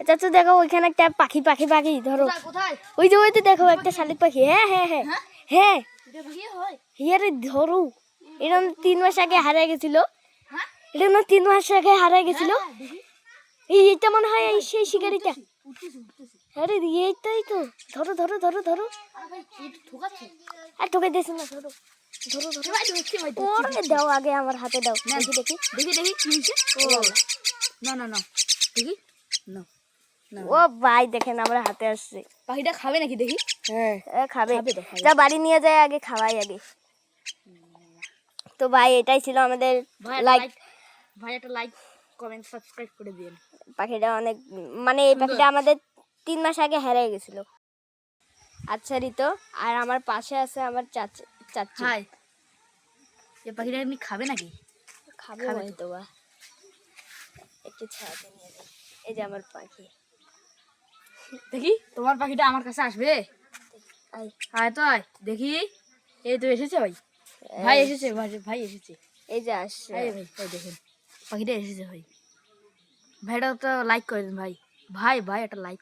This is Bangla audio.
চাচু দেখো ওইখানে একটা পাখি পাখি পাখি ধরো কোথায়? ওই যে দেখো একটা শালিক পাখি হ্যাঁ হ্যাঁ হ্যাঁ হ্যাঁ হিয়ারে ধরো এরকম 3 মাস আগে হারিয়ে গেছিল এটা না 3 মাস আগে হারিয়ে গেছিল এইটা মনে হয় এই সেই শিকারিটা আরে এইটাই তো ধরো ধরো ধরো ধরো আর ঠোকাই দিয়েছে না ধরো ধরো ধরো ওরে দাও আগে আমার হাতে দাও দেখি দেখি দেখি দেখি কি হয়েছে? ও না না না দেখি না না ও ভাই দেখেন আমরা হাতে আসছে পাখিটা খাবে নাকি দেখি? হ্যাঁ খাবে খাবে তো, খাবে। যা বাড়ি নিয়ে যায় আগে খাওয়াই আগে তো ভাই এটাই ছিল আমাদের লাইক ভাই একটা লাইক কমেন্ট সাবস্ক্রাইব করে দিন। পাখিটা অনেক মানে এই পাখিটা আমাদের 3 মাস আগে হারিয়ে গেছিল আচ্ছা রিতো আর আমার পাশে আছে আমার চাচি হাই এই পাখিটা এমনি খাবে নাকি? খাবে হয়তো বা একটু ছায়াতে নিয়ে যাই এই যে আমার পাখি দেখি তোমার পাখিটা আমার কাছে আসবে। আই আয় তো আয় দেখি। এই তো এসেছে ভাই, ভাই এসেছে, ভাই এসেছে। এই যে আসছে এই ভাই ভাই দেখেন পাখিটা এসেছে ভাই। ভাইটা তো লাইক করে দিন ভাই, ভাই ভাই একটা লাইক